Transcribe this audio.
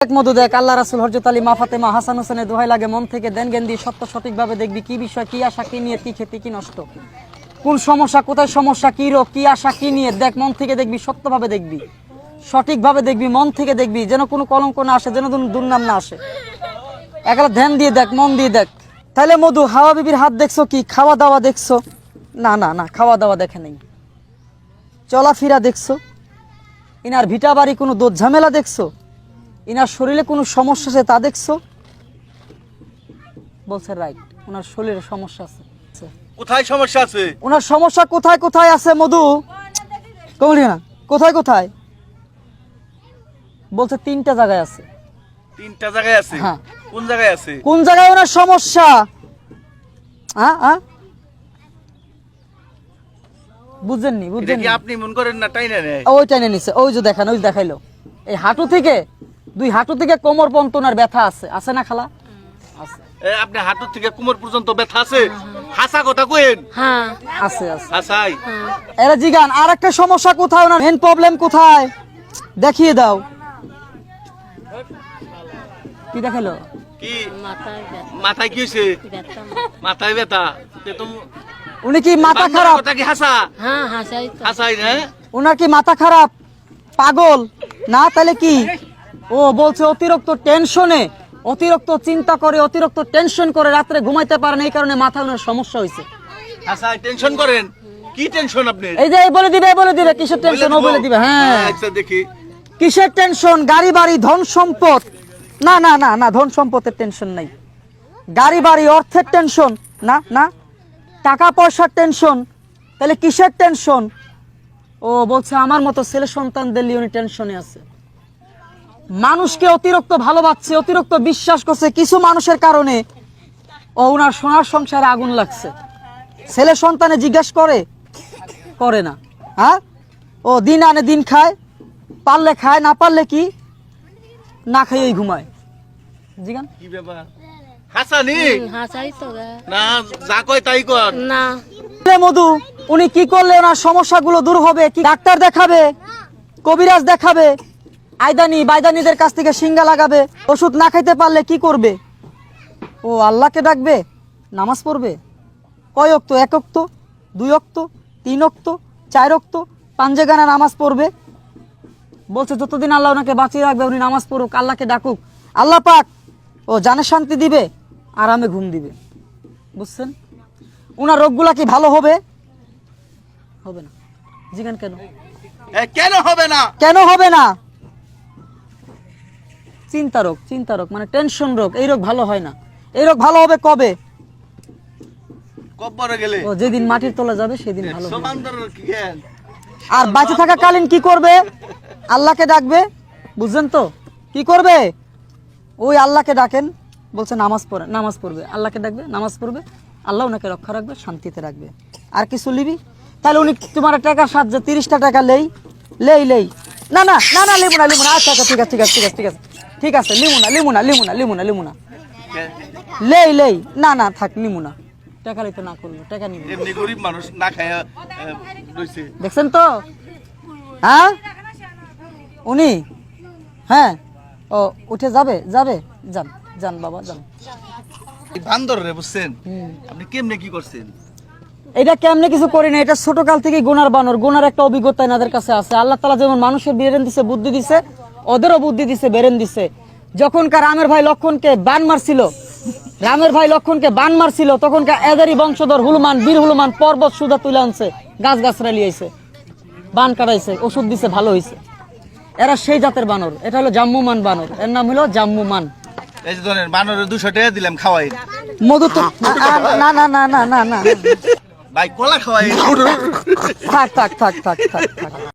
মধু দেখ, আল্লাহ রাসূল হযরত আলী মা ফাতেমা হাসান হোসেনের দোহাই লাগে, মন থেকে দেন জ্ঞান দিয়ে সত্য সঠিকভাবে দেখবি, কি বিষয় কি আশা কি নিয়ে কি ক্ষতি কি নষ্ট, কোন সমস্যা কোথায় সমস্যা কি রোগ কি আশা কি নিয়ে দেখ, মন থেকে দেখবি, সত্যভাবে দেখবি, সঠিকভাবে দেখবি, মন থেকে দেখবি, যেন কোনো কলঙ্ক না আসে, যেন দুর্নাম না আসে। একলা ধ্যান দিয়ে দেখ, মন দিয়ে দেখ। তাহলে মধু, হাওয়া বিবির হাত দেখছো কি? খাওয়া দাওয়া দেখছো? না না না, খাওয়া দাওয়া দেখে নেই। চলাফেরা দেখছো? ইনার ভিটা বাড়ি কোনো দোষ ঝামেলা দেখছো? ইনার শরীরে কোনো সমস্যা আছে তা দেখছো? বলছে রাইট, ওনার শরীরে সমস্যা আছে। কোথায় সমস্যা আছে? ওনার সমস্যা কোথায় কোথায় আছে মধু? কমলি না, কোথায় কোথায়? বলছে 3টা জায়গায় আছে। 3টা জায়গায় আছে? হ্যাঁ। কোন জায়গায় আছে? কোন জায়গায় ওনার সমস্যা? বুঝেননি? এটা বুঝেননি? কি আপনি মন করেন না টাইনা নেয়? ওই টাইনে নিছে, ওই যে দেখান, ওই দেখাইলো। এই হাঁটু থেকে 2 হাঁটু থেকে কোমর পর্যন্ত ওনার ব্যথা আছে, আছে না খালা? আছে। আপনি হাঁটু থেকে কোমর পর্যন্ত ব্যথা আছে? হাসা কথা কইেন। হ্যাঁ আছে আছে। হাসাই। এরা জিগান আর একটা সমস্যা কোথায়, ওনার মেন প্রবলেম কোথায় দেখিয়ে দাও। কি দেখালো? কি মাথায় ব্যথা মাথায় কি হইছে? ব্যথা মাথায় ব্যথা। তে তো উনি কি মাথা খারাপ? কথা কি হাসা? হ্যাঁ হাসাই তো হাসাই না? ওনার কি মাথা খারাপ? পাগল না? তাহলে কি? ও বলছে অতিরিক্ত টেনশনে, অতিরিক্ত চিন্তা করে, অতিরিক্ত টেনশন করে রাত্রে ঘুমাইতে পারে না, এই কারণে মাথায় ওনার সমস্যা হয়েছে। হাসাই টেনশন করেন? কি টেনশন আপনি? এই যে বলে দিবে, বলে দিবে কিসের টেনশন, ও বলে দিবে। হ্যাঁ, আচ্ছা দেখি। কিসের টেনশন? গাড়ি বাড়ি ধন সম্পদ? না না না না, ধন সম্পদের টেনশন নাই। গাড়ি বাড়ি অর্থের টেনশন? না না। টাকা পয়সার টেনশন? তাহলে কিসের টেনশন? ও বলছে আমার মতো ছেলে সন্তানদের নিয়ে উনি টেনশনে আছে। মানুষকে অতিরিক্ত ভালোবাসছে, অতিরিক্ত বিশ্বাস করছে, কিছু মানুষের কারণে ও উনার সোনার সংসারে আগুন লাগছে। ছেলে সন্তানে জিজ্ঞেস করে? করে না। হ্যাঁ, ও দিন আনে দিন খায়, পারলে খায়, না পারলে কি না খাইয়েই ঘুমায়। জিগান কি ব্যাপার? হাসানি হাসাই তো না, যা কয় তাই কর না। মধু, উনি কি করলে ওনার সমস্যাগুলো দূর হবে? কি ডাক্তার দেখাবে, কবিরাজ দেখাবে, আইদানি বাইদানিদের কাছ থেকে সিঙ্গা লাগাবে? ওষুধ না খাইতে পারলে কি করবে? ও আল্লাহকে ডাকবে, নামাজ পড়বে। কয় ওয়াক্ত? 1 ওয়াক্ত, 2 ওয়াক্ত, 3 ওয়াক্ত, 4 ওয়াক্ত, 5 গানা নামাজ পড়বে। বলছে যতদিন আল্লাহ ওনাকে বাঁচিয়ে রাখবে উনি নামাজ পড়ুক, আল্লাহকে ডাকুক, আল্লাহ পাক ও জানে শান্তি দিবে, আরামে ঘুম দিবে। বুঝছেন? ওনার রোগগুলা কি ভালো হবে? হবে না। জিজ্ঞান কেন? কেন হবে না? কেন হবে না? চিন্তা রোগ, চিন্তা রোগ মানে টেনশন রোগ, এই রোগ ভালো হয় না। এই রোগ ভালো হবে কবে? কবরে গেলে। ও যেদিন মাটির তলে যাবে সেদিন ভালো হবে। সমান্তরাল কি জ্ঞান? আর বাঁচে থাকাকালীন কি করবে? আল্লাহকে ডাকবে। বুঝছেন তো? কি করবে? ওই আল্লাহকে ডাকেন, বলছে নামাজ পড়ে, নামাজ পড়বে, আল্লাহকে ডাকবে, নামাজ পড়বে, আল্লাহ ওনাকে রক্ষা রাখবে, শান্তিতে রাখবে। আর কিছু লিবি? তাহলে উনি তোমার টাকার সাহায্যে 30টা টাকা লেই লেই লেই না না না না, লিমু না লিমু না। আচ্ছা আচ্ছা, ঠিক আছে ঠিক আছে ঠিক আছে ঠিক আছে ঠিক আছে, লিমু না লিমু না লিমু না লিমু না লিমু না, লেই লেই না না, থাক নিমু না। টাকা লইতে না করলো, টাকা নিব। এমনি গরিব মানুষ না খায়া রইছে। দেখছেন তো? হ্যাঁ উনি, হ্যাঁ ও উঠে যাবে যাবে, যান যান বাবা যান। বান্দর রে, বুঝছেন? আপনি কেমনে কি করছেন? এটা কেমনে কিছু করি না, এটা ছোট কাল থেকে গুনার বানর, গুনার একটা অভিজ্ঞতা এনাদের কাছে আছে। আল্লাহ তাআলা যেমন মানুষের বেরেন দিছে, বুদ্ধি দিছে, ওদেরও বুদ্ধি দিছে, বেরেন দিছে। যখনকার রামের ভাই লক্ষণকে বান মারছিল, রামের ভাই লক্ষণকে বান মারছিল, তখনকার এদেরই বংশধর হনুমান, বীর হনুমান পর্বত সুদা তুলে আনছে, গাছ গাছরা লিয়েছে, বান কাটাইছে, ওষুধ দিছে, ভালো হয়েছে। এরা সেই জাতের বানর। এটা হলো জাম্মুমান বানর, এর নাম হলো জাম্মুমান। এই যে ধরেন বানরের 200 টাকা দিলাম, খাওয়াই। মধু তো না না না না না না, ভাই কলা খাওয়াই। থাক থাক থাক থাক থাক থাক।